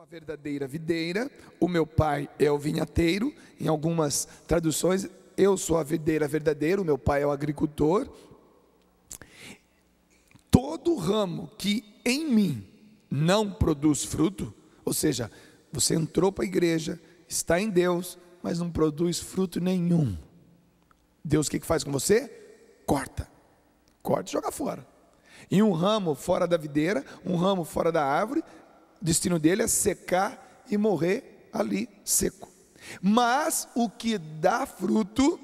a verdadeira videira, o meu pai é o vinhateiro. Em algumas traduções, eu sou a videira verdadeira, o meu pai é o agricultor. Todo ramo que em mim não produz fruto, ou seja, você entrou para a igreja, está em Deus, mas não produz fruto nenhum. Deus o que faz com você? Corta e joga fora. E um ramo fora da videira, um ramo fora da árvore, o destino dele é secar e morrer ali seco. Mas o que dá fruto,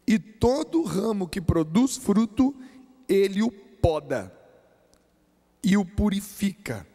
e todo ramo que produz fruto, ele o poda e o purifica,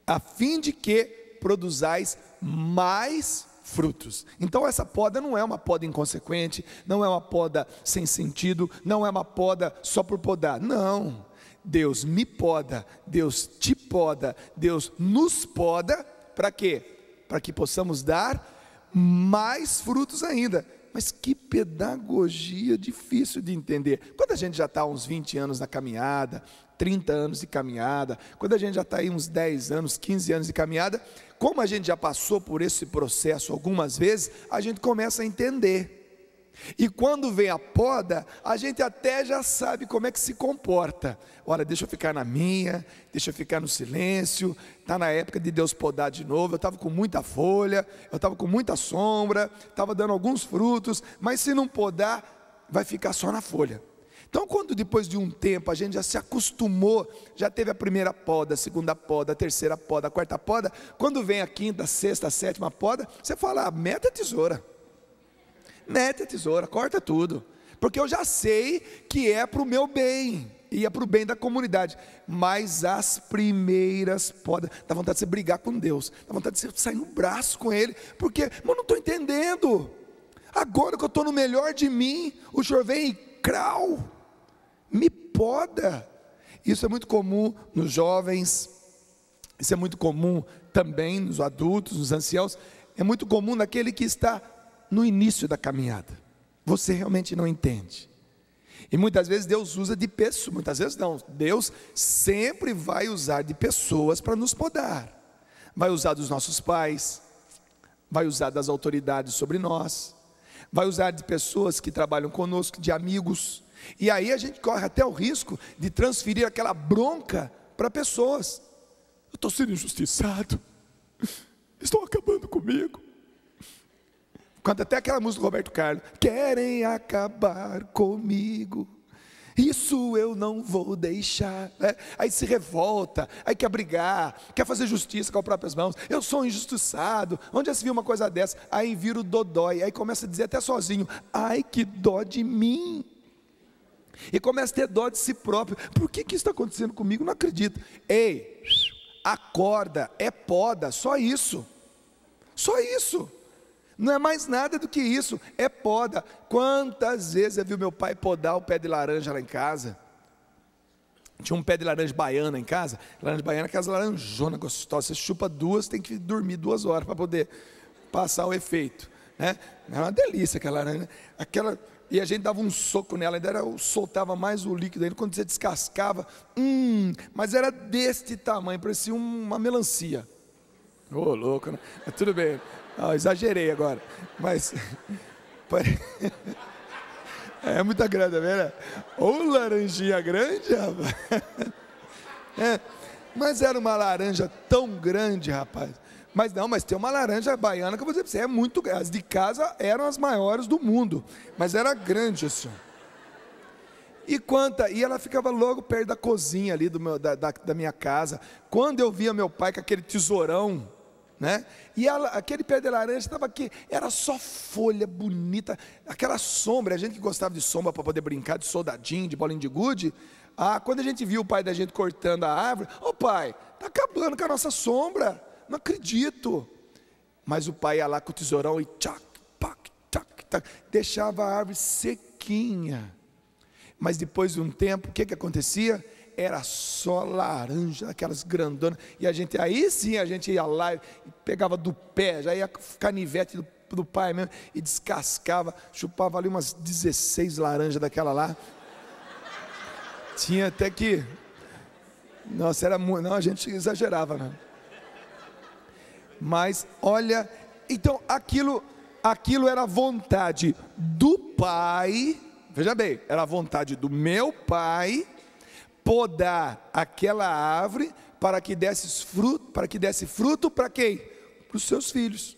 a fim de que produzais mais frutos. Então essa poda não é uma poda inconsequente, não é uma poda sem sentido, não é uma poda só por podar, não. Deus me poda, Deus te poda, Deus nos poda, para quê? Para que possamos dar mais frutos ainda. Mas que pedagogia difícil de entender. Quando a gente já está uns 20 anos na caminhada, 30 anos de caminhada, quando a gente já está aí uns 10 anos, 15 anos de caminhada, como a gente já passou por esse processo algumas vezes, a gente começa a entender. E quando vem a poda, a gente até já sabe como é que se comporta. Olha, deixa eu ficar na minha, deixa eu ficar no silêncio. Está na época de Deus podar de novo. Eu estava com muita folha, eu estava com muita sombra, estava dando alguns frutos, mas se não podar, vai ficar só na folha. Então quando depois de um tempo a gente já se acostumou, já teve a primeira poda, a segunda poda, a terceira poda, a quarta poda, quando vem a quinta, a sexta, a sétima poda, você fala, mete a tesoura. Mete a tesoura, corta tudo, porque eu já sei que é para o meu bem, e é para o bem da comunidade, mas as primeiras podas, dá vontade de você brigar com Deus, dá vontade de você sair no braço com Ele, porque, mas não estou entendendo, agora que eu estou no melhor de mim, o Senhor vem e crau, me poda. Isso é muito comum nos jovens, isso é muito comum também nos adultos, nos anciãos, é muito comum naquele que está no início da caminhada, você realmente não entende, e muitas vezes Deus usa de pessoas, muitas vezes não, Deus sempre vai usar de pessoas para nos podar, vai usar dos nossos pais, vai usar das autoridades sobre nós, vai usar de pessoas que trabalham conosco, de amigos, e aí a gente corre até o risco de transferir aquela bronca para pessoas. Eu estou sendo injustiçado, estão acabando comigo. Canta até aquela música do Roberto Carlos, querem acabar comigo, isso eu não vou deixar, né? Aí se revolta, aí quer brigar, quer fazer justiça com as próprias mãos, eu sou injustiçado, onde já se viu uma coisa dessa? Aí vira o dodói, aí começa a dizer até sozinho, ai que dó de mim, e começa a ter dó de si próprio, por que isso está acontecendo comigo? Não acredito. Ei, acorda, é poda, só isso, não é mais nada do que isso, é poda. Quantas vezes eu vi meu pai podar o pé de laranja lá em casa? Tinha um pé de laranja baiana em casa, laranja baiana é aquela laranjona gostosa, você chupa duas, tem que dormir 2 horas para poder passar o efeito, né? É uma delícia aquela laranja, e a gente dava um soco nela, ainda soltava mais o líquido, ainda quando você descascava, mas era deste tamanho, parecia uma melancia. Ô, louco, né? Mas tudo bem. Exagerei agora, mas é muita grande, né? Ou laranjinha grande, rapaz. Mas era uma laranja tão grande, rapaz. Mas tem uma laranja baiana que eu vou dizer para você, é muito grande. As de casa eram as maiores do mundo, mas era grande assim. E ela ficava logo perto da cozinha ali da minha casa. Quando eu via meu pai com aquele tesourão, né? E aquele pé de laranja estava aqui, era só folha bonita, aquela sombra, a gente que gostava de sombra para poder brincar, de soldadinho, de bolinha de gude, quando a gente viu o pai da gente cortando a árvore, pai, está acabando com a nossa sombra, não acredito, mas o pai ia lá com o tesourão e deixava a árvore sequinha, mas depois de um tempo, o que acontecia? Era só laranja, aquelas grandonas, e aí sim a gente ia lá e pegava do pé, já ia canivete do pai mesmo, e descascava, chupava ali umas 16 laranjas daquela lá, tinha até que, nossa, era muito, não, a gente exagerava, né? Mas olha, então aquilo era a vontade do Pai, veja bem, era a vontade do meu Pai podar aquela árvore para que desse fruto para quem? Para os seus filhos.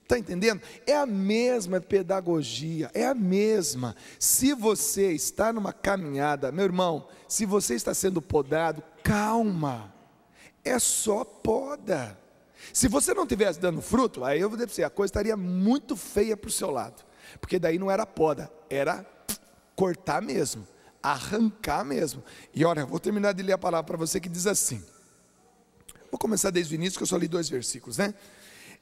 Está entendendo? É a mesma pedagogia, é a mesma. Se você está numa caminhada, meu irmão, se você está sendo podado, calma, é só poda. Se você não estivesse dando fruto, aí eu vou dizer para você, a coisa estaria muito feia para o seu lado, porque daí não era poda, era cortar mesmo, arrancar mesmo. E olha, eu vou terminar de ler a palavra para você que diz assim, vou começar desde o início, que eu só li 2 versículos, né?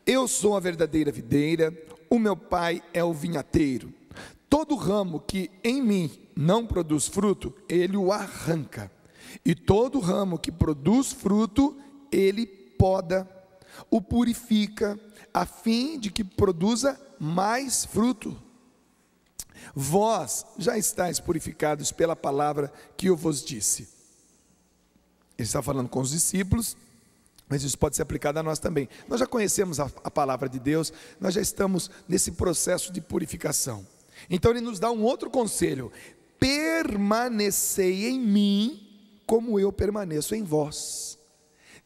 Eu sou a verdadeira videira, o meu Pai é o vinhateiro. Todo ramo que em mim não produz fruto, ele o arranca. E todo ramo que produz fruto, ele poda, o purifica, a fim de que produza mais fruto. Vós já estáis purificados pela palavra que eu vos disse. Ele está falando com os discípulos, mas isso pode ser aplicado a nós também. Nós já conhecemos a palavra de Deus, nós já estamos nesse processo de purificação. Então ele nos dá um outro conselho: permanecei em mim, como eu permaneço em vós.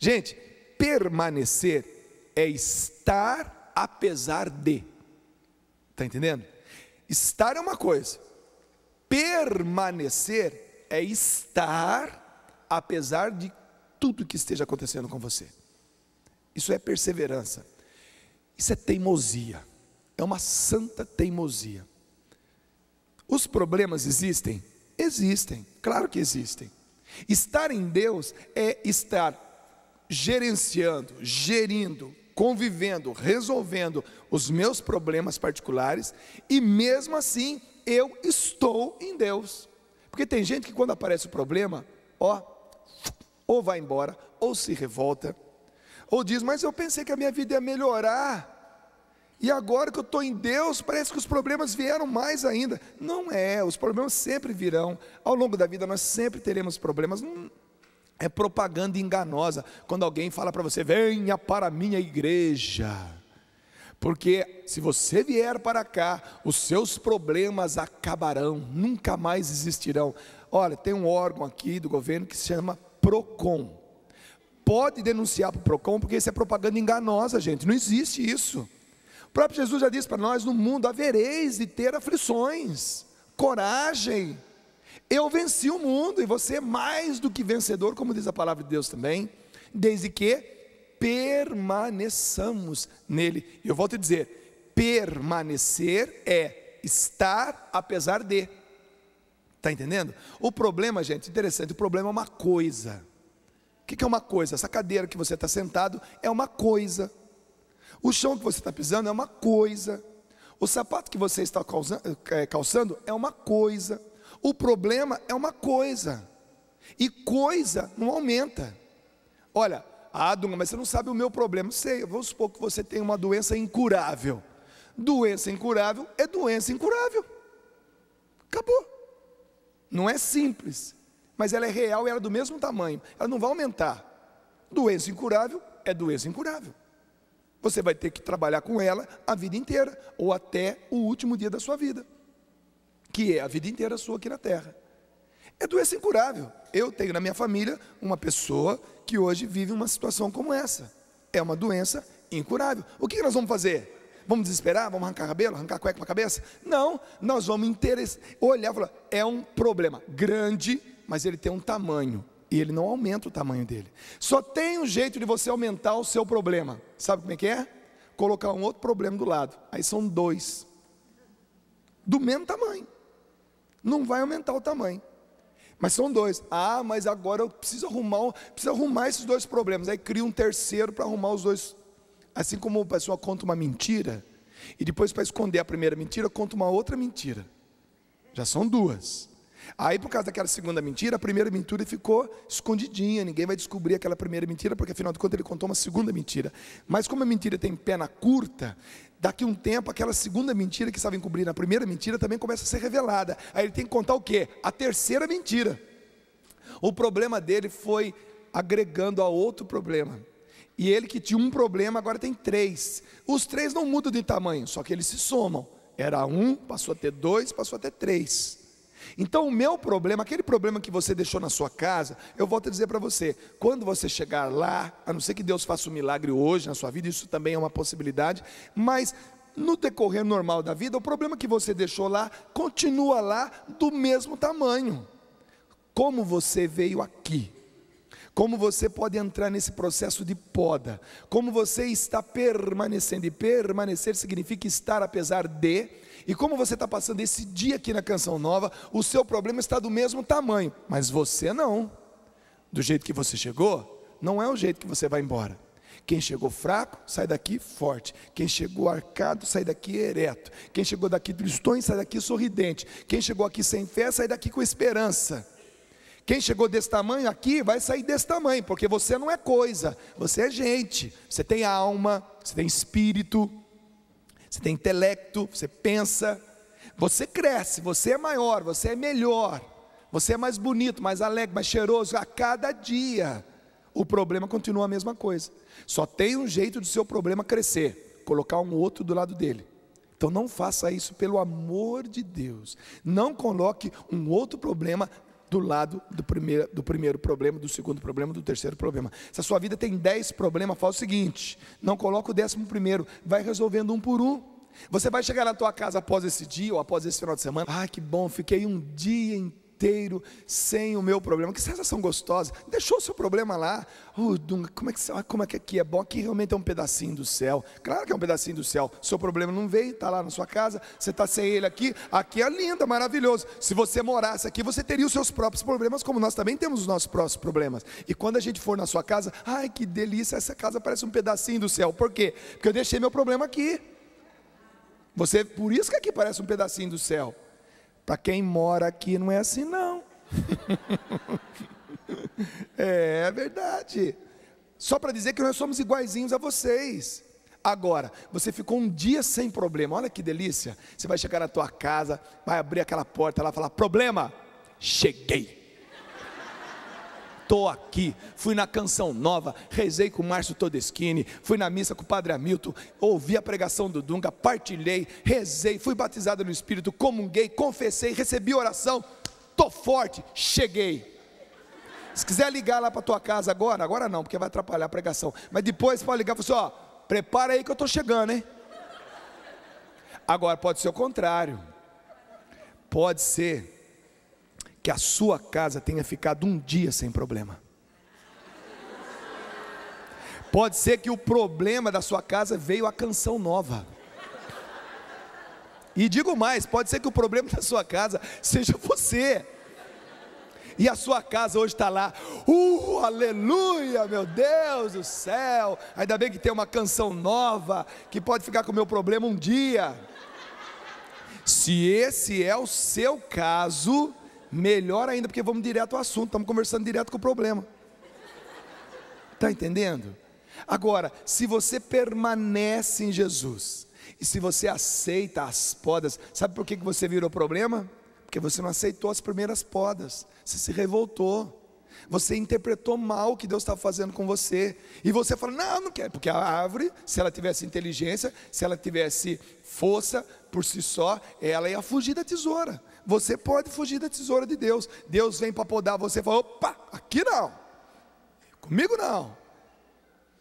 Gente, permanecer é estar apesar de. Está entendendo? Estar é uma coisa, permanecer é estar apesar de tudo que esteja acontecendo com você. Isso é perseverança, isso é teimosia, é uma santa teimosia. Os problemas existem? Existem, claro que existem. Estar em Deus é estar gerenciando, gerindo, convivendo, resolvendo os meus problemas particulares, e mesmo assim eu estou em Deus. Porque tem gente que quando aparece o problema, ou vai embora, ou se revolta, ou diz, mas eu pensei que a minha vida ia melhorar, e agora que eu estou em Deus, parece que os problemas vieram mais ainda. Não é, os problemas sempre virão, ao longo da vida nós sempre teremos problemas. Não é propaganda enganosa, quando alguém fala para você, venha para a minha igreja, porque se você vier para cá, os seus problemas acabarão, nunca mais existirão. Olha, tem um órgão aqui do governo que se chama Procon, pode denunciar para o Procon, porque isso é propaganda enganosa, gente, não existe isso. O próprio Jesus já disse para nós, no mundo havereis de ter aflições, coragem, eu venci o mundo, e você é mais do que vencedor, como diz a palavra de Deus também, desde que permaneçamos nele. E eu volto a dizer, permanecer é estar apesar de. Está entendendo? O problema, gente, interessante, o problema é uma coisa. O que é uma coisa? Essa cadeira que você está sentado é uma coisa. O chão que você está pisando é uma coisa. O sapato que você está calçando é uma coisa. O problema é uma coisa. E coisa não aumenta. Olha, Dunga, mas você não sabe o meu problema. Sei, vamos supor que você tem uma doença incurável. Doença incurável é doença incurável. Acabou. Não é simples, mas ela é real e ela é do mesmo tamanho. Ela não vai aumentar. Doença incurável é doença incurável. Você vai ter que trabalhar com ela a vida inteira, ou até o último dia da sua vida, que é a vida inteira sua aqui na terra. É doença incurável. Eu tenho na minha família uma pessoa que hoje vive uma situação como essa. É uma doença incurável. O que nós vamos fazer? Vamos desesperar? Vamos arrancar cabelo? Arrancar cueca para a cabeça? Não, nós vamos olhar e falar, é um problema grande, mas ele tem um tamanho, e ele não aumenta o tamanho dele. Só tem um jeito de você aumentar o seu problema. Sabe como é que é? Colocar um outro problema do lado. Aí são 2, do mesmo tamanho. Não vai aumentar o tamanho, mas são 2. Mas agora eu preciso arrumar esses 2 problemas. Aí cria um terceiro para arrumar os 2. Assim como a pessoa conta uma mentira, e depois para esconder a primeira mentira, conta uma outra mentira. Já são 2. Aí por causa daquela segunda mentira, a primeira mentira ficou escondidinha, ninguém vai descobrir aquela primeira mentira, porque afinal de contas ele contou uma segunda mentira. Mas como a mentira tem perna curta, daqui a um tempo aquela segunda mentira que estava encobrindo a primeira mentira também começa a ser revelada. Aí ele tem que contar o quê? A terceira mentira. O problema dele foi agregando a outro problema. E ele que tinha um problema, agora tem 3. Os 3 não mudam de tamanho, só que eles se somam. Era 1, passou a ter 2, passou a ter 3. Então o meu problema, aquele problema que você deixou na sua casa, eu volto a dizer para você, quando você chegar lá, a não ser que Deus faça um milagre hoje na sua vida, isso também é uma possibilidade, mas no decorrer normal da vida, o problema que você deixou lá, continua lá do mesmo tamanho. Como você veio aqui, como você pode entrar nesse processo de poda, como você está permanecendo, e permanecer significa estar apesar de, e como você está passando esse dia aqui na Canção Nova, o seu problema está do mesmo tamanho, mas você não, do jeito que você chegou, não é o jeito que você vai embora. Quem chegou fraco, sai daqui forte. Quem chegou arcado, sai daqui ereto. Quem chegou daqui tristonho, sai daqui sorridente. Quem chegou aqui sem fé, sai daqui com esperança. Quem chegou desse tamanho aqui, vai sair desse tamanho, porque você não é coisa, você é gente. Você tem alma, você tem espírito, você tem intelecto, você pensa. Você cresce, você é maior, você é melhor. Você é mais bonito, mais alegre, mais cheiroso a cada dia. O problema continua a mesma coisa. Só tem um jeito do seu problema crescer: colocar um outro do lado dele. Então não faça isso, pelo amor de Deus. Não coloque um outro problema do lado do primeiro problema, do segundo problema, do terceiro problema. Se a sua vida tem 10 problemas, faz o seguinte: não coloque o 11º, vai resolvendo um por um. Você vai chegar na tua casa após esse dia, ou após esse final de semana: ah, que bom, fiquei um dia inteiro sem o meu problema. Que sensação gostosa. Deixou o seu problema lá. Dunga, como é que aqui é bom? Aqui realmente é um pedacinho do céu. Claro que é um pedacinho do céu. Seu problema não veio, está lá na sua casa, você está sem ele aqui. Aqui é lindo, é maravilhoso. Se você morasse aqui, você teria os seus próprios problemas, como nós também temos os nossos próprios problemas. E quando a gente for na sua casa, ai que delícia, essa casa parece um pedacinho do céu. Por quê? Porque eu deixei meu problema aqui. Por isso que aqui parece um pedacinho do céu. Para quem mora aqui não é assim não. É verdade. Só para dizer que nós somos iguaizinhos a vocês. Agora, você ficou um dia sem problema. Olha que delícia. Você vai chegar na tua casa, vai abrir aquela porta lá e falar: problema, cheguei. Estou aqui, fui na Canção Nova, rezei com o Márcio Todeschini, fui na missa com o Padre Hamilton, ouvi a pregação do Dunga, partilhei, rezei, fui batizado no Espírito, comunguei, confessei, recebi oração, estou forte, cheguei. Se quiser ligar lá para a tua casa agora não, porque vai atrapalhar a pregação, mas depois você pode ligar e falar assim: ó, prepara aí que eu estou chegando, hein? Agora pode ser o contrário, pode ser que a sua casa tenha ficado um dia sem problema. Pode ser que o problema da sua casa veio a Canção Nova. E digo mais, pode ser que o problema da sua casa seja você. E a sua casa hoje está lá: aleluia, meu Deus do céu, ainda bem que tem uma Canção Nova, que pode ficar com o meu problema um dia. Se esse é o seu caso, melhor ainda, porque vamos direto ao assunto, estamos conversando direto com o problema. Está entendendo? Agora, se você permanece em Jesus, e se você aceita as podas, sabe por que você virou problema? Porque você não aceitou as primeiras podas, você se revoltou, você interpretou mal o que Deus estava fazendo com você, e você fala: não quero, porque a árvore, se ela tivesse inteligência, se ela tivesse força, por si só, ela ia fugir da tesoura. Você pode fugir da tesoura de Deus. Deus vem para podar você e fala: opa, aqui não, comigo não,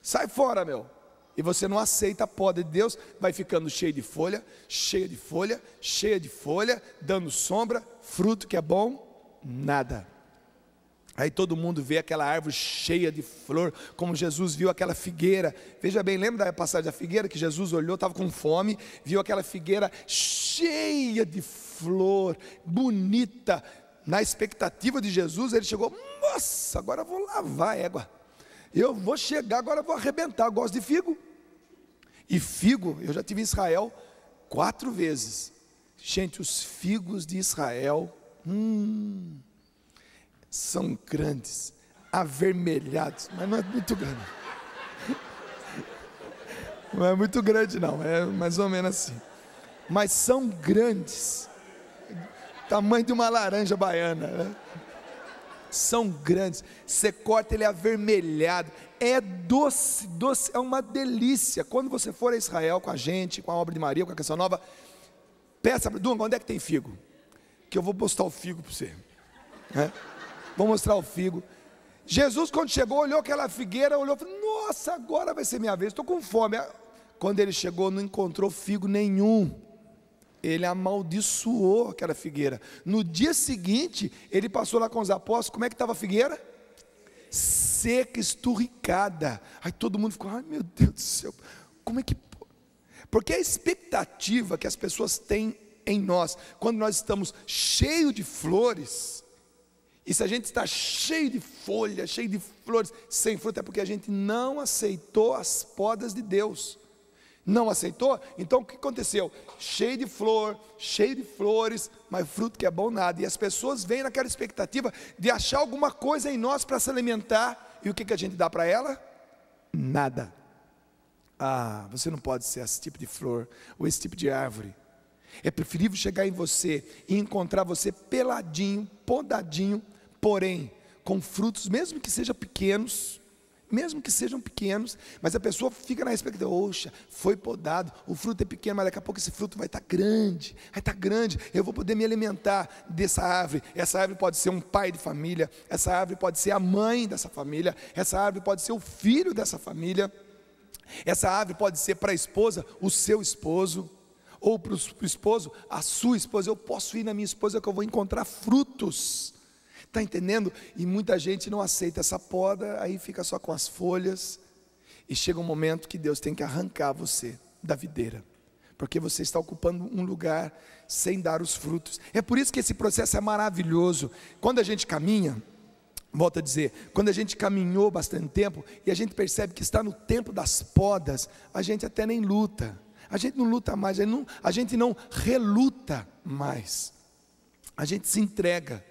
sai fora, meu. E você não aceita a poda de Deus, vai ficando cheio de folha, cheia de folha, cheia de folha, dando sombra, fruto que é bom, nada. Aí todo mundo vê aquela árvore cheia de flor, como Jesus viu aquela figueira. Veja bem, lembra da passagem da figueira, que Jesus olhou, estava com fome, viu aquela figueira cheia de flor, bonita. Na expectativa de Jesus, ele chegou: nossa, agora eu vou lavar a égua, eu vou chegar, agora eu vou arrebentar. Eu gosto de figo. E figo, eu já tive em Israel 4 vezes. Gente, os figos de Israel, são grandes, avermelhados, mas não é muito grande. Não é muito grande não, é mais ou menos assim. Mas são grandes, tamanho de uma laranja baiana, né? são grandes. Você corta, ele é avermelhado, é doce, doce, é uma delícia. Quando você for a Israel com a gente, com a obra de Maria, com a Canção Nova, peça, Dunga, onde é que tem figo? Que eu vou postar o figo para você, né? Vou mostrar o figo. Jesus, quando chegou, olhou aquela figueira, olhou e falou: nossa, agora vai ser minha vez, estou com fome. Quando ele chegou, não encontrou figo nenhum. Ele amaldiçoou aquela figueira. No dia seguinte, ele passou lá com os apóstolos. Como é que estava a figueira? Seca, esturricada. Aí todo mundo ficou: ai meu Deus do céu, como é que... Porque a expectativa que as pessoas têm em nós, quando nós estamos cheios de flores, e se a gente está cheio de folhas, cheio de flores, sem fruta, é porque a gente não aceitou as podas de Deus. Não aceitou? Então o que aconteceu? Cheio de flor, cheio de flores, mas fruto que é bom nada. E as pessoas vêm naquela expectativa de achar alguma coisa em nós para se alimentar. E o que a gente dá para ela? Nada. Ah, você não pode ser esse tipo de flor, ou esse tipo de árvore. É preferível chegar em você e encontrar você peladinho, podadinho, porém com frutos, mesmo que sejam pequenos, mas a pessoa fica na expectativa: oxa, foi podado, o fruto é pequeno, mas daqui a pouco esse fruto vai estar grande, eu vou poder me alimentar dessa árvore. Essa árvore pode ser um pai de família, essa árvore pode ser a mãe dessa família, essa árvore pode ser o filho dessa família, essa árvore pode ser para a esposa, o seu esposo, ou para o esposo, a sua esposa. Eu posso ir na minha esposa que eu vou encontrar frutos. Está entendendo? E muita gente não aceita essa poda, aí fica só com as folhas, e chega um momento que Deus tem que arrancar você da videira, porque você está ocupando um lugar sem dar os frutos. É por isso que esse processo é maravilhoso. Quando a gente caminha, volto a dizer, quando a gente caminhou bastante tempo, e a gente percebe que está no tempo das podas, a gente até nem luta, a gente não luta mais, a gente não reluta mais, a gente se entrega.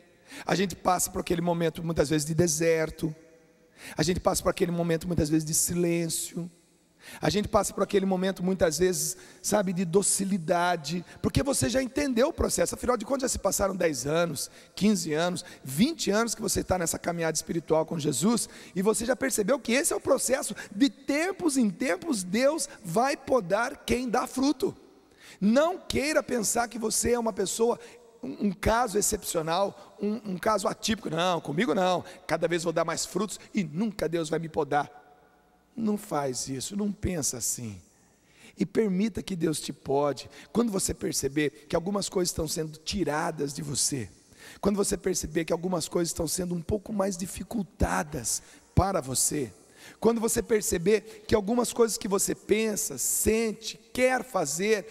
A gente passa por aquele momento muitas vezes de deserto, a gente passa por aquele momento muitas vezes de silêncio, a gente passa por aquele momento muitas vezes, sabe, de docilidade, porque você já entendeu o processo. Afinal de contas, já se passaram 10 anos, 15 anos, 20 anos que você está nessa caminhada espiritual com Jesus, e você já percebeu que esse é o processo. De tempos em tempos Deus vai podar quem dá fruto. Não queira pensar que você é uma pessoa, um caso excepcional, um caso atípico. Não, comigo não, cada vez vou dar mais frutos e nunca Deus vai me podar. Não faz isso, não pensa assim. E permita que Deus te pode. Quando você perceber que algumas coisas estão sendo tiradas de você, quando você perceber que algumas coisas estão sendo um pouco mais dificultadas para você, quando você perceber que algumas coisas que você pensa, sente, quer fazer,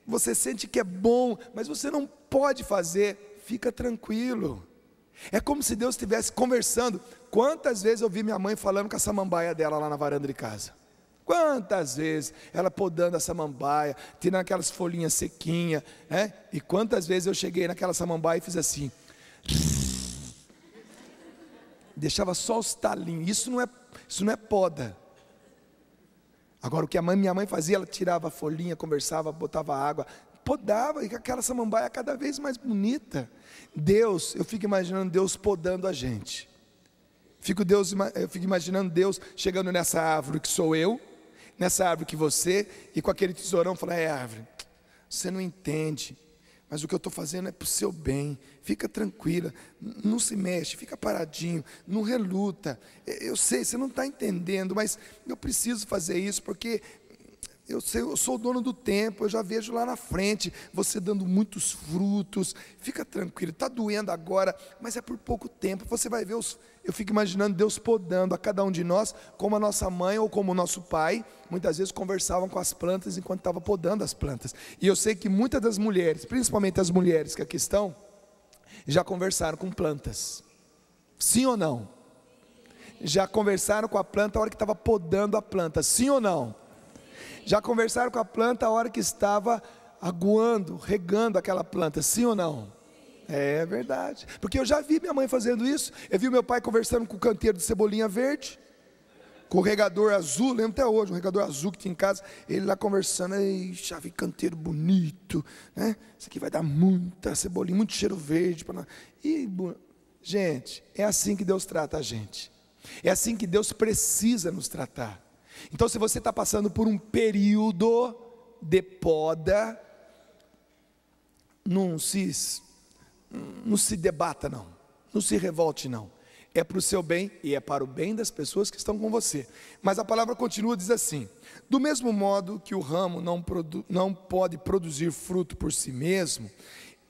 você sente que é bom, mas você não pode fazer, fica tranquilo. É como se Deus estivesse conversando. Quantas vezes eu vi minha mãe falando com a samambaia dela lá na varanda de casa? Quantas vezes ela podando a samambaia, tirando aquelas folhinhas sequinhas, né? E quantas vezes eu cheguei naquela samambaia e fiz assim, deixava só os talinhos. Isso não é poda. Agora o que minha mãe fazia, ela tirava a folhinha, conversava, botava água, podava, e aquela samambaia cada vez mais bonita. Deus, eu fico imaginando Deus podando a gente. Eu fico imaginando Deus chegando nessa árvore que sou eu, nessa árvore que você, e com aquele tesourão falando: árvore, você não entende, mas o que eu estou fazendo é para o seu bem, fica tranquila, não se mexe, fica paradinho, não reluta. Eu sei, você não está entendendo, mas eu preciso fazer isso porque eu sou o dono do tempo, eu já vejo lá na frente você dando muitos frutos. Fica tranquilo, está doendo agora, mas é por pouco tempo, você vai ver eu fico imaginando Deus podando a cada um de nós, como a nossa mãe ou como o nosso pai, muitas vezes conversavam com as plantas enquanto estava podando as plantas. E eu sei que muitas das mulheres, principalmente as mulheres que aqui estão, já conversaram com plantas. Sim ou não? Já conversaram com a planta a hora que estava podando a planta, sim ou não? Já conversaram com a planta a hora que estava aguando, regando aquela planta, sim ou não? É verdade, porque eu já vi minha mãe fazendo isso. Eu vi meu pai conversando com o canteiro de cebolinha verde, com o regador azul, lembro até hoje, um regador azul que tinha em casa, ele lá conversando: ei, chave, canteiro bonito, né? Isso aqui vai dar muita cebolinha, muito cheiro verde. Gente, é assim que Deus trata a gente. É assim que Deus precisa nos tratar. Então, se você está passando por um período de poda, não se debata não, não se revolte não. É para o seu bem e é para o bem das pessoas que estão com você. Mas a palavra continua, diz assim: do mesmo modo que o ramo não pode produzir fruto por si mesmo,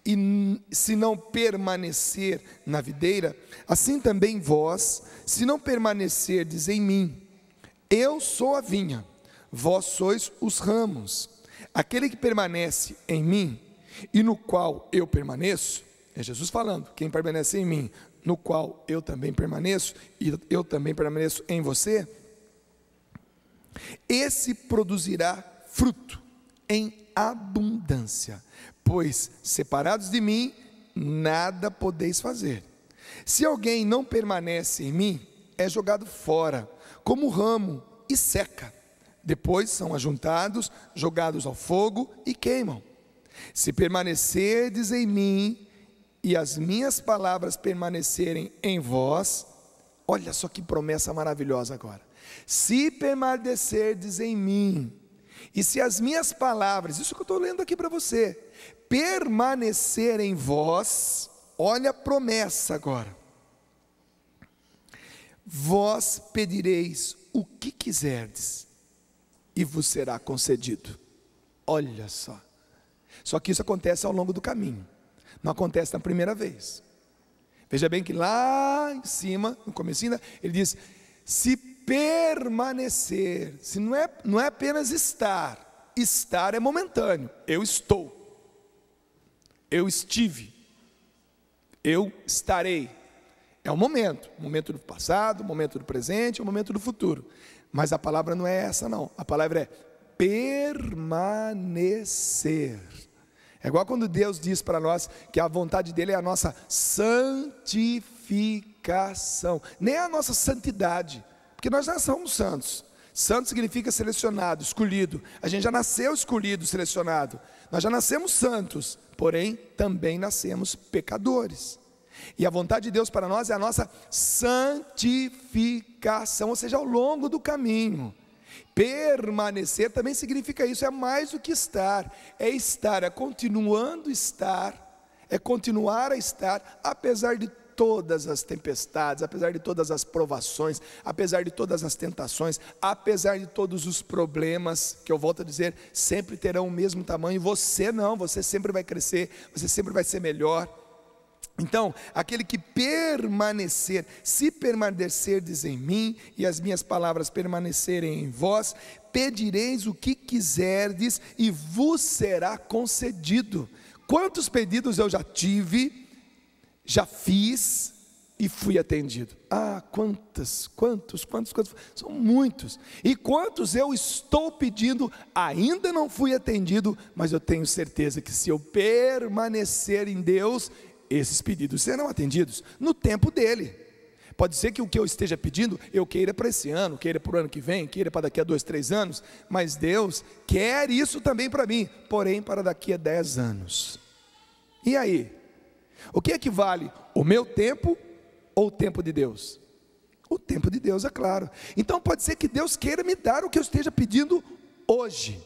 e se não permanecer na videira, assim também vós, se não permanecerdes em mim. Eu sou a vinha, vós sois os ramos. Aquele que permanece em mim, e no qual eu permaneço, é Jesus falando, quem permanece em mim, no qual eu também permaneço, e eu também permaneço em você, esse produzirá fruto em abundância, pois separados de mim, nada podeis fazer. Se alguém não permanece em mim, é jogado fora, como ramo, e seca. Depois são ajuntados, jogados ao fogo e queimam. Se permanecerdes em mim, e as minhas palavras permanecerem em vós, olha só que promessa maravilhosa agora. Se permanecerdes em mim, e se as minhas palavras, isso que eu estou lendo aqui para você, permanecer em vós, olha a promessa agora. Vós pedireis o que quiserdes, e vos será concedido. Olha só. Só que isso acontece ao longo do caminho, não acontece na primeira vez. Veja bem que lá em cima, no comecinho, ele diz: se permanecer, se não é apenas estar é momentâneo, eu estou, eu estive, eu estarei, é um momento do passado, momento do presente, o momento do futuro, mas a palavra não é essa não, a palavra é permanecer. É igual quando Deus diz para nós que a vontade dele é a nossa santificação, nem a nossa santidade, porque nós já somos santos. Santo significa selecionado, escolhido. A gente já nasceu escolhido, selecionado. Nós já nascemos santos, porém também nascemos pecadores. E a vontade de Deus para nós é a nossa santificação, ou seja, ao longo do caminho. Permanecer também significa isso, é mais do que estar, é continuando estar, é continuar a estar, apesar de todas as tempestades, apesar de todas as provações, apesar de todas as tentações, apesar de todos os problemas, que eu volto a dizer, sempre terão o mesmo tamanho, você não, você sempre vai crescer, você sempre vai ser melhor. Então, aquele que permanecer, se permanecerdes em mim, e as minhas palavras permanecerem em vós, pedireis o que quiserdes, e vos será concedido. Quantos pedidos eu já tive, já fiz, e fui atendido? Quantos, são muitos. E quantos eu estou pedindo, ainda não fui atendido, mas eu tenho certeza que se eu permanecer em Deus, esses pedidos serão atendidos no tempo dele. Pode ser que o que eu esteja pedindo, eu queira para esse ano, queira para o ano que vem, queira para daqui a 2, 3 anos, mas Deus quer isso também para mim, porém para daqui a 10 anos. E aí? O que equivale? O meu tempo ou o tempo de Deus? O tempo de Deus, é claro. Então pode ser que Deus queira me dar o que eu esteja pedindo hoje,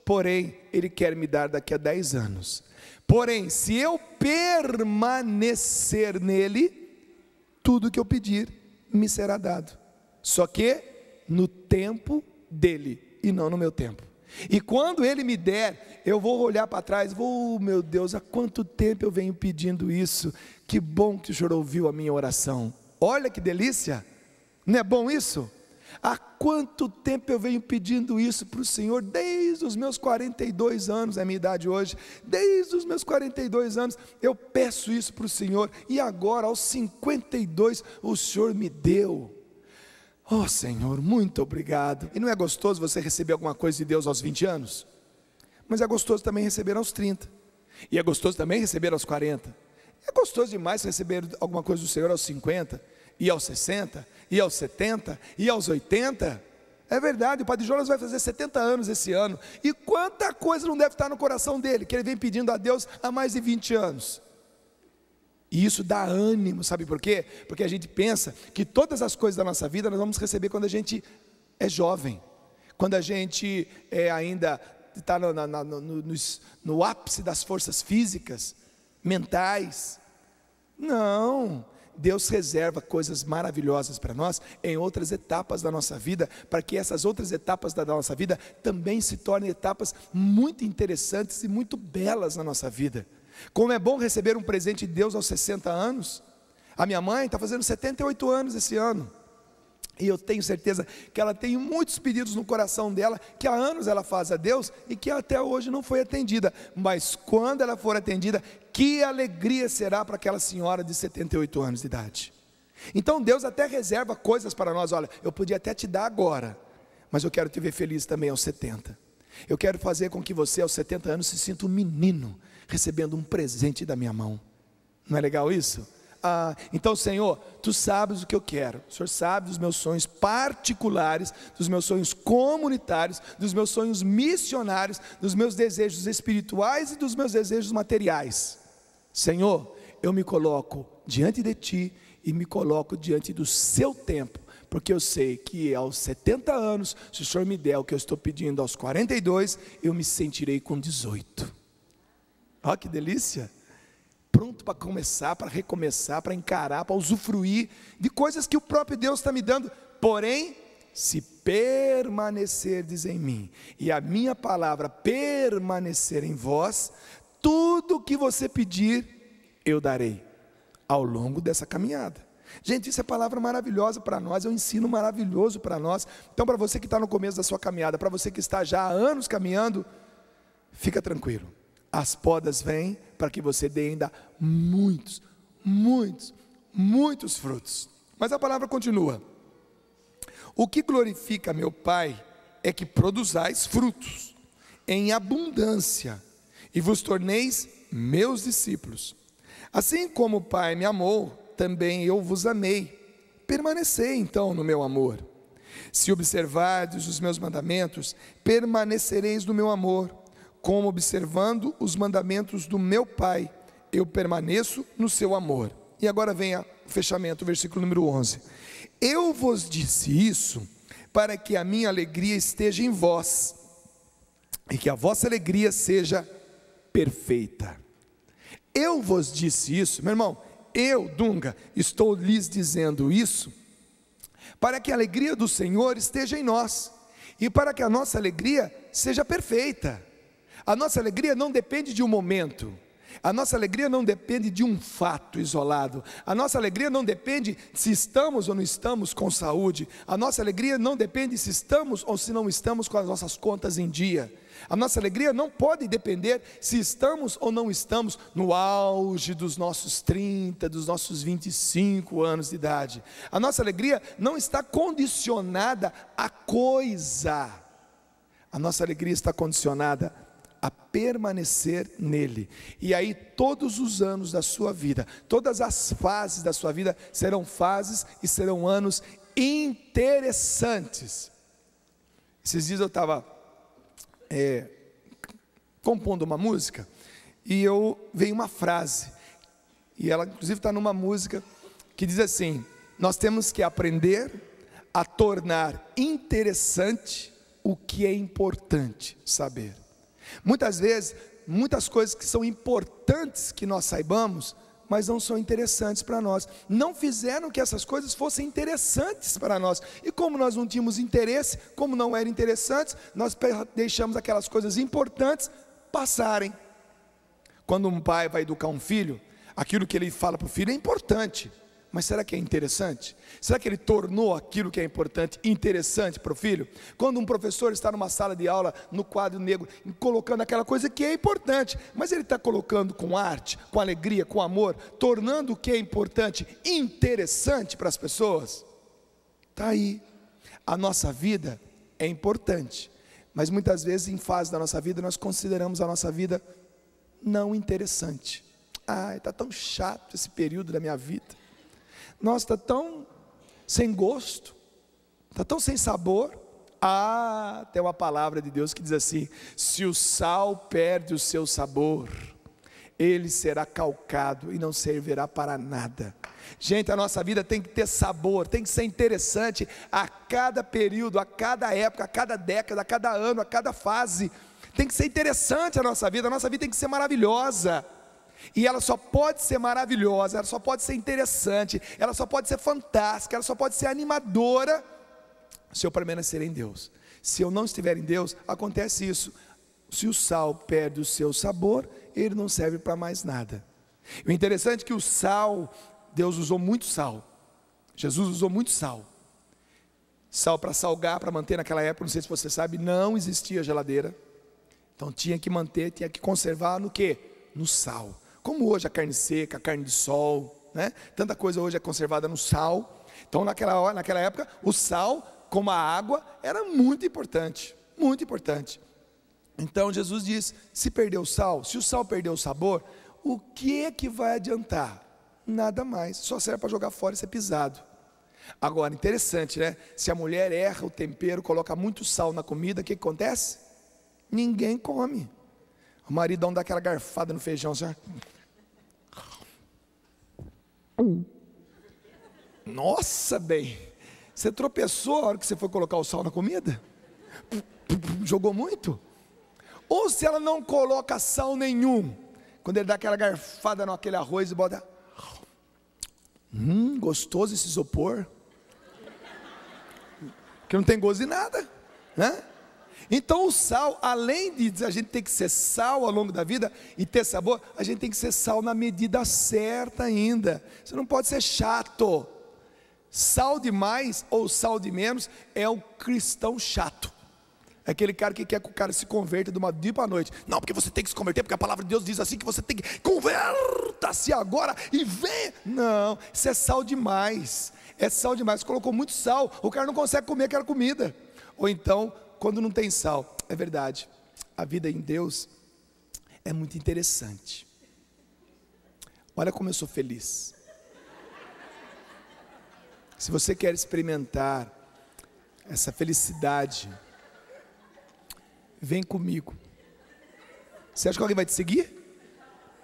porém Ele quer me dar daqui a 10 anos. Porém, se eu permanecer nele, tudo que eu pedir me será dado, só que no tempo dele e não no meu tempo. E quando ele me der, eu vou olhar para trás, meu Deus, há quanto tempo eu venho pedindo isso, que bom que o Senhor ouviu a minha oração, olha que delícia, não é bom isso? Há quanto tempo eu venho pedindo isso para o Senhor, desde os meus 42 anos, é a minha idade hoje, desde os meus 42 anos, eu peço isso para o Senhor, e agora aos 52, o Senhor me deu. Oh Senhor, muito obrigado. E não é gostoso você receber alguma coisa de Deus aos 20 anos? Mas é gostoso também receber aos 30, e é gostoso também receber aos 40, é gostoso demais receber alguma coisa do Senhor aos 50, e aos 60, e aos 70, e aos 80, é verdade, o Padre Jonas vai fazer 70 anos esse ano, e quanta coisa não deve estar no coração dele, que ele vem pedindo a Deus há mais de 20 anos, E isso dá ânimo, sabe por quê? Porque a gente pensa que todas as coisas da nossa vida nós vamos receber quando a gente é jovem, quando a gente ainda está no ápice das forças físicas, mentais. Não, Deus reserva coisas maravilhosas para nós em outras etapas da nossa vida, para que essas outras etapas da nossa vida também se tornem etapas muito interessantes e muito belas na nossa vida. Como é bom receber um presente de Deus aos 60 anos. A minha mãe está fazendo 78 anos esse ano, e eu tenho certeza que ela tem muitos pedidos no coração dela, que há anos ela faz a Deus, e que até hoje não foi atendida, mas quando ela for atendida, que alegria será para aquela senhora de 78 anos de idade. Então Deus até reserva coisas para nós. Olha, eu podia até te dar agora, mas eu quero te ver feliz também aos 70. Eu quero fazer com que você aos 70 anos se sinta um menino, recebendo um presente da minha mão. Não é legal isso? Então, Senhor, Tu sabes o que eu quero. O Senhor sabe dos meus sonhos particulares, dos meus sonhos comunitários, dos meus sonhos missionários, dos meus desejos espirituais e dos meus desejos materiais. Senhor, eu me coloco diante de Ti e me coloco diante do Seu tempo, porque eu sei que aos 70 anos, se o Senhor me der o que eu estou pedindo aos 42, eu me sentirei com 18. Olha que delícia! Pronto para começar, para recomeçar, para encarar, para usufruir de coisas que o próprio Deus está me dando. Porém, se permanecerdes em mim e a minha palavra permanecer em vós, tudo o que você pedir, eu darei ao longo dessa caminhada. Gente, isso é palavra maravilhosa para nós, é um ensino maravilhoso para nós. Então, para você que está no começo da sua caminhada, para você que está já há anos caminhando, fica tranquilo. As podas vêm para que você dê ainda muitos, muitos, muitos frutos. Mas a palavra continua: o que glorifica meu Pai é que produzais frutos em abundância e vos torneis meus discípulos. Assim como o Pai me amou, também eu vos amei. Permanecei então no meu amor. Se observardes os meus mandamentos, permanecereis no meu amor. Como observando os mandamentos do meu Pai, eu permaneço no seu amor. E agora vem o fechamento, o versículo número 11. Eu vos disse isso para que a minha alegria esteja em vós e que a vossa alegria seja perfeita. Eu vos disse isso, meu irmão, eu, Dunga, estou lhes dizendo isso para que a alegria do Senhor esteja em nós e para que a nossa alegria seja perfeita. A nossa alegria não depende de um momento, a nossa alegria não depende de um fato isolado, a nossa alegria não depende se estamos ou não estamos com saúde, a nossa alegria não depende se estamos ou se não estamos com as nossas contas em dia, a nossa alegria não pode depender se estamos ou não estamos no auge dos nossos 30, dos nossos 25 anos de idade. A nossa alegria não está condicionada a coisa, a nossa alegria está condicionada a permanecer nele. E aí todos os anos da sua vida, todas as fases da sua vida serão fases e serão anos interessantes. Esses dias eu estava compondo uma música e veio uma frase, e ela inclusive está numa música que diz assim: nós temos que aprender a tornar interessante o que é importante saber. Muitas vezes, muitas coisas que são importantes que nós saibamos, mas não são interessantes para nós, não fizeram que essas coisas fossem interessantes para nós, e como nós não tínhamos interesse, como não eram interessantes, nós deixamos aquelas coisas importantes passarem. Quando um pai vai educar um filho, aquilo que ele fala para o filho é importante, mas será que é interessante? Será que ele tornou aquilo que é importante interessante para o filho? Quando um professor está numa sala de aula, no quadro negro, colocando aquela coisa que é importante, mas ele está colocando com arte, com alegria, com amor, tornando o que é importante interessante para as pessoas? Está aí. A nossa vida é importante, mas muitas vezes em fase da nossa vida nós consideramos a nossa vida não interessante. Está tão chato esse período da minha vida. Nossa, está tão sem gosto, está tão sem sabor. Tem uma palavra de Deus que diz assim: se o sal perde o seu sabor, ele será calcado e não servirá para nada. Gente, a nossa vida tem que ter sabor, tem que ser interessante a cada período, a cada época, a cada década, a cada ano, a cada fase. Tem que ser interessante a nossa vida tem que ser maravilhosa. E ela só pode ser maravilhosa, ela só pode ser interessante, ela só pode ser fantástica, ela só pode ser animadora se eu permanecer em Deus. Se eu não estiver em Deus, acontece isso. Se o sal perde o seu sabor, ele não serve para mais nada. O interessante é que o sal, Deus usou muito sal. Jesus usou muito sal. Sal para salgar, para manter naquela época, não sei se você sabe, não existia geladeira. Então tinha que manter, tinha que conservar no quê? No sal. Como hoje a carne seca, a carne de sol, né? Tanta coisa hoje é conservada no sal. Então naquela época, o sal, como a água, era muito importante. Muito importante. Então Jesus diz, se perder o sal, se o sal perder o sabor, o que é que vai adiantar? Nada mais, só serve para jogar fora e ser pisado. Agora, interessante, né? Se a mulher erra o tempero, coloca muito sal na comida, o que acontece? Ninguém come. O maridão dá aquela garfada no feijão, assim, nossa, bem, você tropeçou a hora que você foi colocar o sal na comida? Jogou muito? Ou se ela não coloca sal nenhum, quando ele dá aquela garfada naquele arroz e bota, gostoso esse isopor, que não tem gosto de nada, né? Então o sal, além de a gente ter que ser sal ao longo da vida e ter sabor, a gente tem que ser sal na medida certa ainda. Você não pode ser chato. Sal demais ou sal de menos é o cristão chato. É aquele cara que quer que o cara se converta de uma dia para a noite. Não, porque você tem que se converter, porque a palavra de Deus diz assim que você tem que converta-se agora e vem. Não, isso é sal demais. É sal demais. Você colocou muito sal, o cara não consegue comer aquela comida. Ou então, quando não tem sal, é verdade, a vida em Deus é muito interessante. Olha como eu sou feliz. Se você quer experimentar essa felicidade, vem comigo. Você acha que alguém vai te seguir?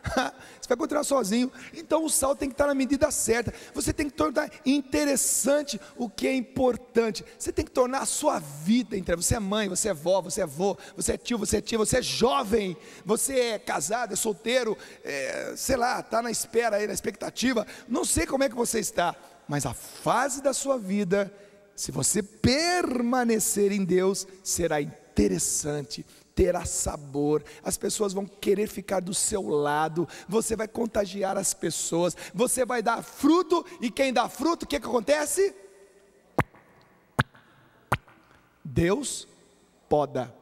Você vai continuar sozinho. Então o sal tem que estar na medida certa. Você tem que tornar interessante o que é importante. Você tem que tornar a sua vida interessante. Você é mãe, você é vó, você é avô, você é tio, você é tia, você é jovem, você é casado, é solteiro, sei lá, está na espera aí, na expectativa. Não sei como é que você está, mas a fase da sua vida, se você permanecer em Deus, será interessante, terá sabor, as pessoas vão querer ficar do seu lado, você vai contagiar as pessoas, você vai dar fruto, e quem dá fruto, o que acontece? Deus poda.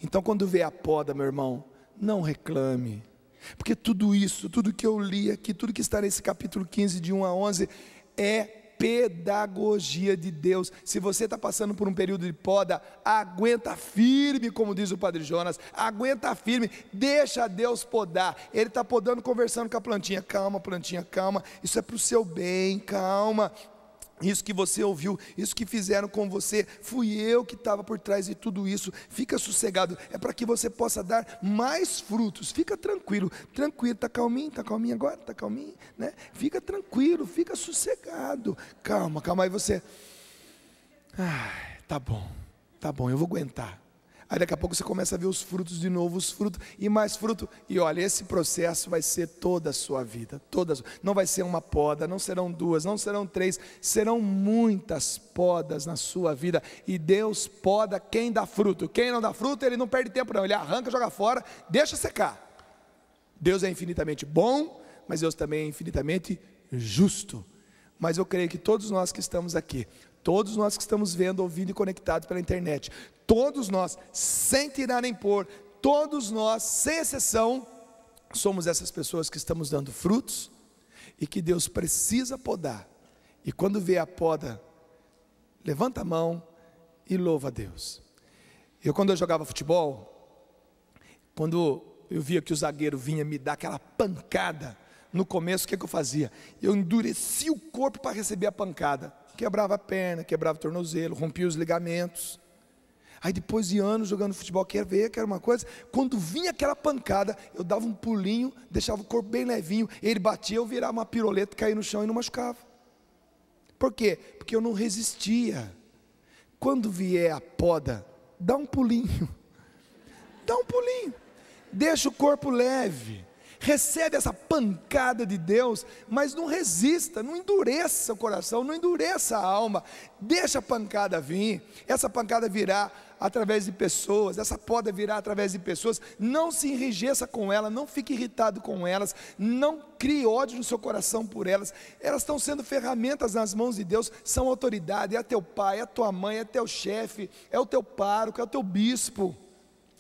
Então quando vê a poda, meu irmão, não reclame, porque tudo isso, tudo que eu li aqui, tudo que está nesse capítulo 15 de 1 a 11, é pedagogia de Deus. Se você está passando por um período de poda, aguenta firme, como diz o Padre Jonas, aguenta firme, deixa Deus podar. Ele está podando, conversando com a plantinha, calma, isso é para o seu bem, calma. Isso que você ouviu, isso que fizeram com você, fui eu que estava por trás de tudo isso. Fica sossegado, é para que você possa dar mais frutos. Fica tranquilo, está calminho agora, está calminho, né? Fica tranquilo, fica sossegado, calma, aí você, tá bom, eu vou aguentar. Aí daqui a pouco você começa a ver os frutos de novo, os frutos e mais fruto. E olha, esse processo vai ser toda a sua vida. Não vai ser uma poda, não serão duas, não serão três, serão muitas podas na sua vida. E Deus poda quem dá fruto. Quem não dá fruto, Ele não perde tempo não. Ele arranca, joga fora, deixa secar. Deus é infinitamente bom, mas Deus também é infinitamente justo. Mas eu creio que todos nós que estamos aqui, todos nós que estamos vendo, ouvindo e conectados pela internet, todos nós, sem tirar nem pôr, todos nós, sem exceção, somos essas pessoas que estamos dando frutos e que Deus precisa podar. E quando vê a poda, levanta a mão e louva a Deus. Quando eu jogava futebol, quando eu via que o zagueiro vinha me dar aquela pancada, no começo o que eu fazia? Eu endurecia o corpo para receber a pancada. Quebrava a perna, quebrava o tornozelo, rompia os ligamentos. Aí depois de anos jogando futebol, quer uma coisa, quando vinha aquela pancada, eu dava um pulinho, deixava o corpo bem levinho, ele batia, eu virava uma piroleta, caía no chão e não machucava. Por quê? Porque eu não resistia. Quando vier a poda, dá um pulinho, deixa o corpo leve, recebe essa pancada de Deus, mas não resista, não endureça o coração, não endureça a alma, deixa a pancada vir. Essa pancada virá através de pessoas, essa poda virá através de pessoas. Não se enrijeça com ela, não fique irritado com elas, não crie ódio no seu coração por elas. Elas estão sendo ferramentas nas mãos de Deus, são autoridade, é teu pai, é tua mãe, é teu chefe, é o teu pároco, é o teu bispo,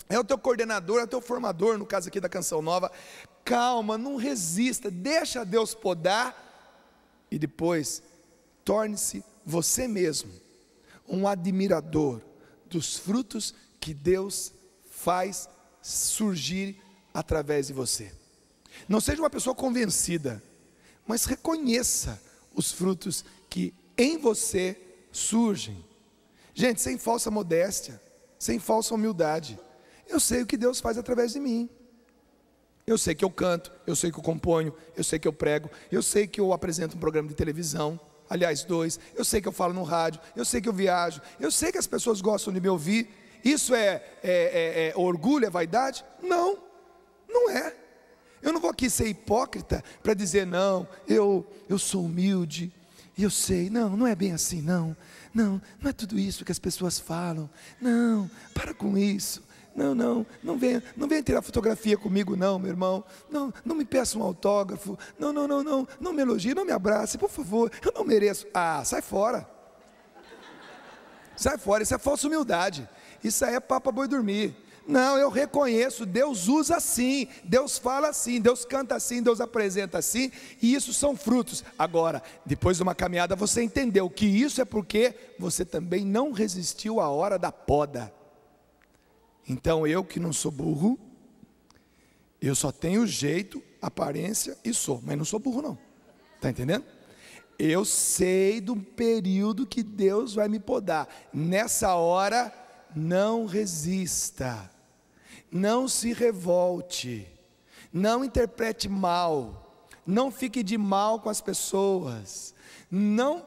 é o teu coordenador, é o teu formador, no caso aqui da Canção Nova. Calma, não resista, deixa Deus podar, e depois torne-se você mesmo um admirador dos frutos que Deus faz surgir através de você. Não seja uma pessoa convencida, mas reconheça os frutos que em você surgem. Gente, sem falsa modéstia, sem falsa humildade. Eu sei o que Deus faz através de mim. Eu sei que eu canto, eu sei que eu componho, eu sei que eu prego, eu sei que eu apresento um programa de televisão, aliás 2, eu sei que eu falo no rádio, eu sei que eu viajo, eu sei que as pessoas gostam de me ouvir. Isso é orgulho, é vaidade? Não, não é. Eu não vou aqui ser hipócrita para dizer, não, eu sou humilde, eu sei. Não, não é bem assim, não é tudo isso que as pessoas falam. Não, para com isso. Não venha tirar fotografia comigo não, meu irmão. Não me peça um autógrafo. Não me elogie, não me abrace, por favor, eu não mereço. Sai fora. Sai fora, isso é falsa humildade. Isso aí é papo boi dormir. Não, eu reconheço, Deus usa assim, Deus fala assim, Deus canta assim, Deus apresenta assim, e isso são frutos. Agora, depois de uma caminhada, você entendeu que isso é porque você também não resistiu à hora da poda. Então eu que não sou burro, eu só tenho jeito, aparência e sou, mas não sou burro não, está entendendo? Eu sei do período que Deus vai me podar. Nessa hora, não resista, não se revolte, não interprete mal, não fique de mal com as pessoas, não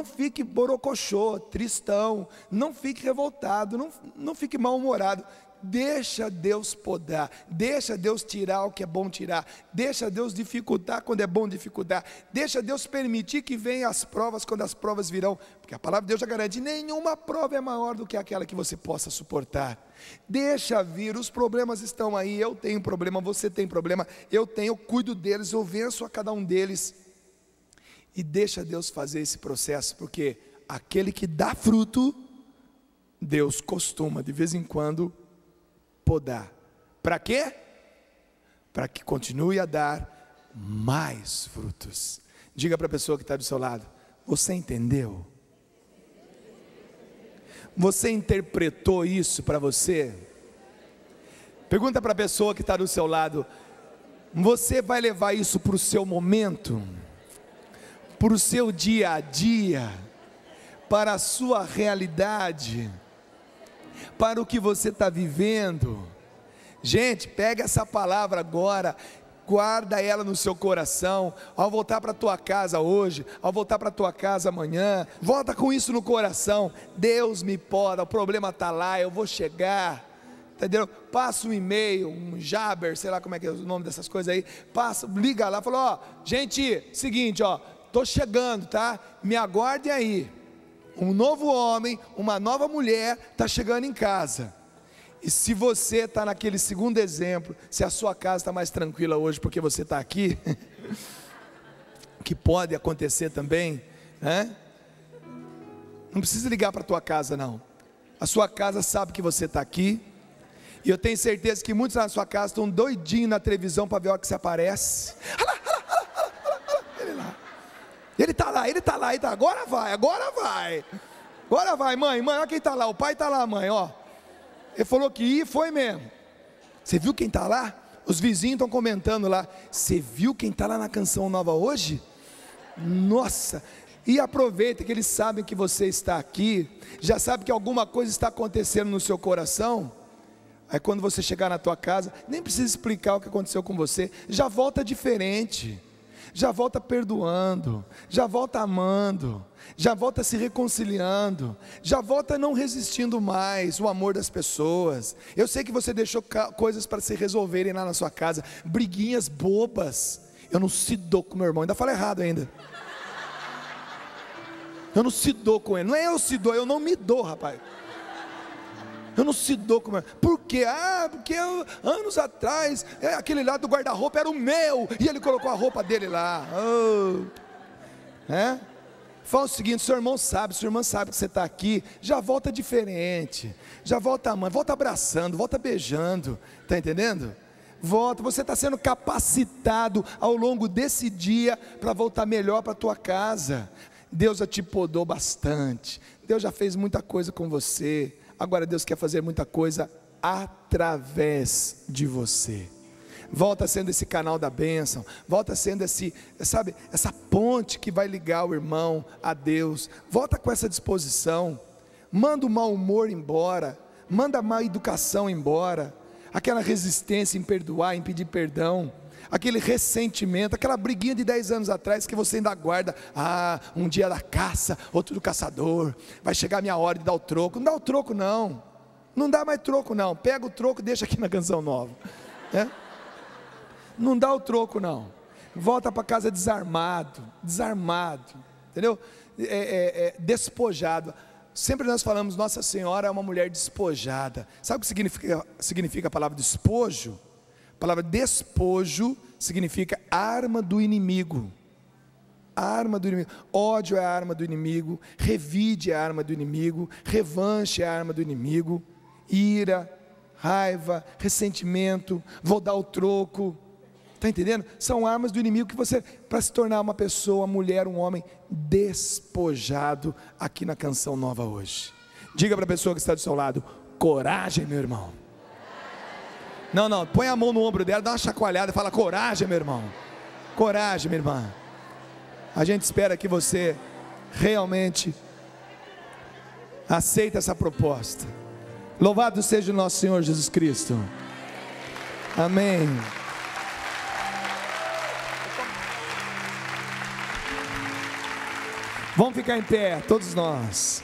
fique borocochô, tristão, não fique revoltado, não fique mal-humorado. Deixa Deus podar, deixa Deus tirar o que é bom tirar, deixa Deus dificultar quando é bom dificultar, deixa Deus permitir que venham as provas quando as provas virão, porque a palavra de Deus já garante, nenhuma prova é maior do que aquela que você possa suportar. Deixa vir, os problemas estão aí, eu tenho problema, você tem problema, eu cuido deles, eu venço a cada um deles, e deixa Deus fazer esse processo, porque aquele que dá fruto, Deus costuma de vez em quando podar. Para quê? Para que continue a dar mais frutos. Diga para a pessoa que está do seu lado, você entendeu? Você interpretou isso para você? Pergunta para a pessoa que está do seu lado, você vai levar isso para o seu momento? Para o seu dia a dia? Para a sua realidade? Para o que você está vivendo? Gente, pega essa palavra agora, guarda ela no seu coração, ao voltar para a tua casa hoje, ao voltar para a tua casa amanhã, volta com isso no coração. Deus me poda, o problema está lá, eu vou chegar, entendeu? Passa um e-mail, um Jabber, sei lá como é que é o nome dessas coisas aí, liga lá, fala, gente, seguinte, estou chegando, tá? Me aguardem aí. Um novo homem, uma nova mulher está chegando em casa. E se você está naquele segundo exemplo, se a sua casa está mais tranquila hoje porque você está aqui, que pode acontecer também, né? Não precisa ligar para a tua casa não. A sua casa sabe que você está aqui. E eu tenho certeza que muitos na sua casa estão doidinhos na televisão para ver a hora que você aparece. Ele está lá, agora vai, mãe, olha quem está lá, o pai está lá, mãe, ele falou que ia, foi mesmo. Você viu quem está lá? Os vizinhos estão comentando lá, você viu quem está lá na Canção Nova hoje? Nossa, E aproveita que eles sabem que você está aqui, já sabe que alguma coisa está acontecendo no seu coração. Aí quando você chegar na tua casa, nem precisa explicar o que aconteceu com você, já volta diferente, já volta perdoando, já volta amando, já volta se reconciliando, já volta não resistindo mais o amor das pessoas. Eu sei que você deixou coisas para se resolverem lá na sua casa, briguinhas bobas. Eu não se dou com meu irmão, ainda falo errado ainda. Eu não se dou com ele, não é eu se dou, eu não me dou, rapaz. Eu não se dou com ele. Por quê? Porque anos atrás, aquele lá do guarda-roupa era o meu, e ele colocou a roupa dele lá. Fala o seguinte, seu irmão sabe, sua irmã sabe que você está aqui, já volta diferente, já volta amando, volta abraçando, volta beijando, está entendendo? Volta, você está sendo capacitado ao longo desse dia para voltar melhor para a tua casa. Deus já te podou bastante, Deus já fez muita coisa com você. Agora Deus quer fazer muita coisa através de você. Volta sendo esse canal da bênção, volta sendo essa ponte que vai ligar o irmão a Deus. Volta com essa disposição, manda o mau humor embora, manda a má educação embora, aquela resistência em perdoar, em pedir perdão, aquele ressentimento, aquela briguinha de 10 anos atrás que você ainda guarda. Um dia da caça, outro do caçador, vai chegar a minha hora de dar o troco. Não dá o troco não, não dá mais troco não, pega o troco e deixa aqui na Canção Nova, não dá o troco não, volta para casa desarmado, entendeu? Despojado. Sempre nós falamos, Nossa Senhora é uma mulher despojada. Sabe o que significa a palavra despojo? A palavra despojo significa arma do inimigo. Arma do inimigo. Ódio é a arma do inimigo, revide é a arma do inimigo, revanche é a arma do inimigo, ira, raiva, ressentimento, vou dar o troco. Está entendendo? São armas do inimigo que você, para se tornar uma pessoa, uma mulher, um homem despojado, aqui na Canção Nova hoje. Diga para a pessoa que está do seu lado, coragem, meu irmão. Não, põe a mão no ombro dela, dá uma chacoalhada e fala, coragem, meu irmão. Coragem, minha irmã. A gente espera que você realmente aceite essa proposta. Louvado seja o nosso Senhor Jesus Cristo. Amém. Vamos ficar em pé, todos nós.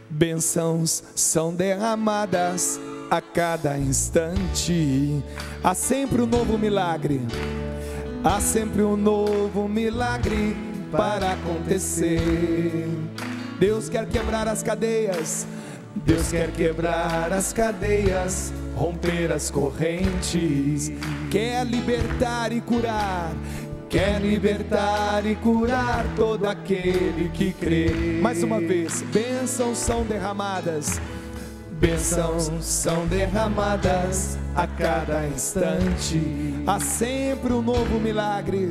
Bênçãos são derramadas a cada instante. Há sempre um novo milagre. Há sempre um novo milagre para acontecer. Deus quer quebrar as cadeias. Deus quer quebrar as cadeias, romper as correntes. Quer libertar e curar. Quer libertar e curar todo aquele que crê. Mais uma vez, bênçãos são derramadas. Bênçãos são derramadas a cada instante. Há sempre um novo milagre.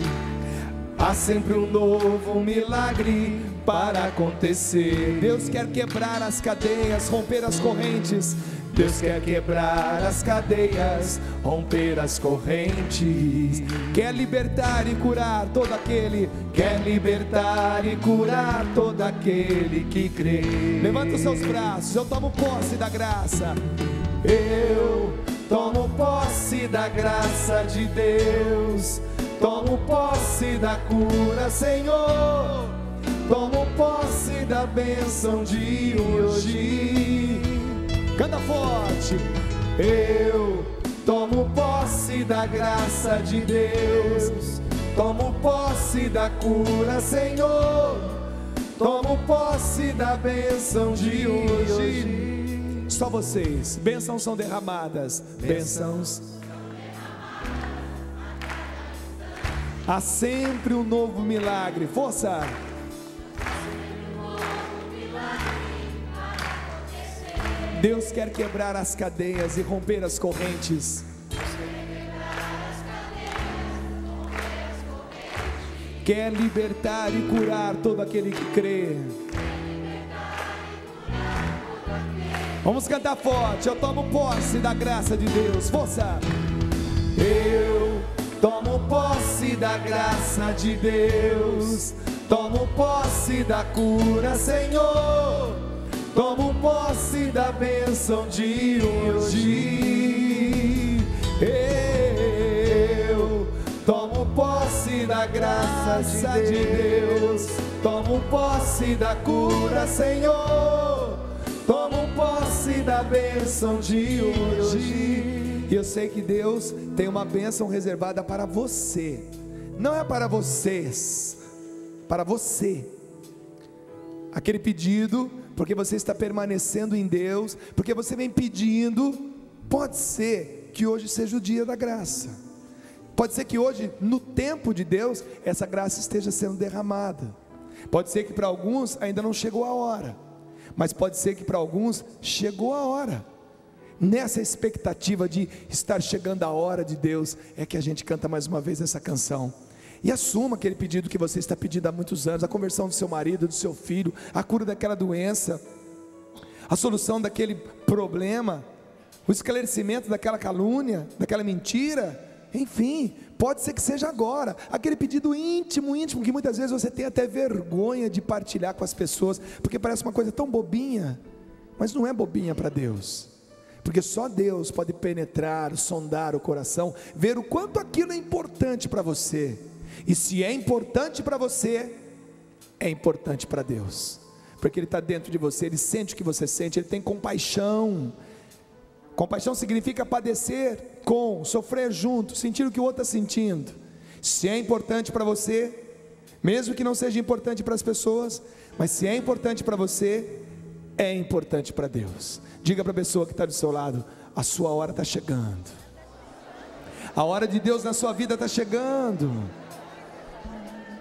Há sempre um novo milagre para acontecer. Deus quer quebrar as cadeias, romper as correntes. Deus quer quebrar as cadeias, romper as correntes. Quer libertar e curar todo aquele. Quer libertar e curar todo aquele que crê. Levanta os seus braços, eu tomo posse da graça. Eu tomo posse da graça de Deus. Tomo posse da cura, Senhor. Tomo posse da bênção de hoje. Canta forte. Eu tomo posse da graça de Deus. Tomo posse da cura, Senhor. Tomo posse da bênção de hoje. Só vocês. Bênçãos são derramadas. Bênçãos. Há sempre um novo milagre. Força. Deus quer quebrar as cadeias e romper as correntes. Quer libertar e curar todo aquele que crê. Vamos cantar forte. Eu tomo posse da graça de Deus. Força. Eu tomo posse da graça de Deus. Tomo posse da cura, Senhor. Tomo posse da bênção de hoje. Eu tomo posse da graça de Deus. Tomo posse da cura, Senhor. Tomo posse da bênção de hoje. E eu sei que Deus tem uma bênção reservada para você. Não é para vocês, para você. Aquele pedido, porque você está permanecendo em Deus, porque você vem pedindo. Pode ser que hoje seja o dia da graça. Pode ser que hoje, no tempo de Deus, essa graça esteja sendo derramada. Pode ser que para alguns ainda não chegou a hora, mas pode ser que para alguns chegou a hora. Nessa expectativa de estar chegando a hora de Deus, é que a gente canta mais uma vez essa canção. E assuma aquele pedido que você está pedindo há muitos anos: a conversão do seu marido, do seu filho, a cura daquela doença, a solução daquele problema, o esclarecimento daquela calúnia, daquela mentira. Enfim, pode ser que seja agora, aquele pedido íntimo, que muitas vezes você tem até vergonha de partilhar com as pessoas, porque parece uma coisa tão bobinha, mas não é bobinha para Deus, porque só Deus pode penetrar, sondar o coração, ver o quanto aquilo é importante para você. E se é importante para você, é importante para Deus, porque Ele está dentro de você, Ele sente o que você sente, Ele tem compaixão. Compaixão significa padecer com, sofrer junto, sentir o que o outro está sentindo. Se é importante para você, mesmo que não seja importante para as pessoas, mas se é importante para você, é importante para Deus. Diga para a pessoa que está do seu lado: a sua hora está chegando, a hora de Deus na sua vida está chegando.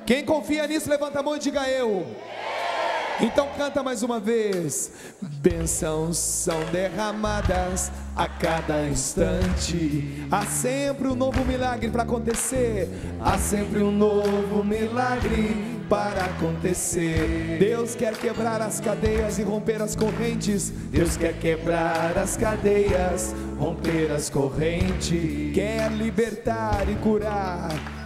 Quem confia nisso, levanta a mão e diga: eu. Então canta mais uma vez. Bênçãos são derramadas a cada instante. Há sempre um novo milagre para acontecer. Há sempre um novo milagre para acontecer. Deus quer quebrar as cadeias e romper as correntes. Deus quer quebrar as cadeias, romper as correntes. Quer libertar e curar.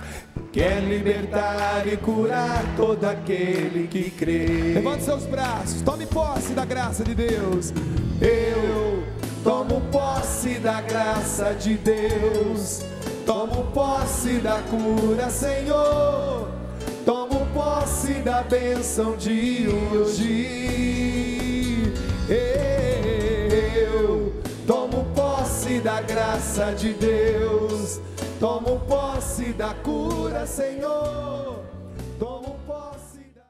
Quer libertar e curar todo aquele que crê. Levante seus braços, tome posse da graça de Deus. Eu tomo posse da graça de Deus. Tomo posse da cura, Senhor. Tomo posse da bênção de hoje. Eu tomo posse da graça de Deus. Tomo posse da cura, Senhor. Tomo posse da...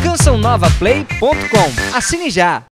CançãoNovaPlay.com. Assine já!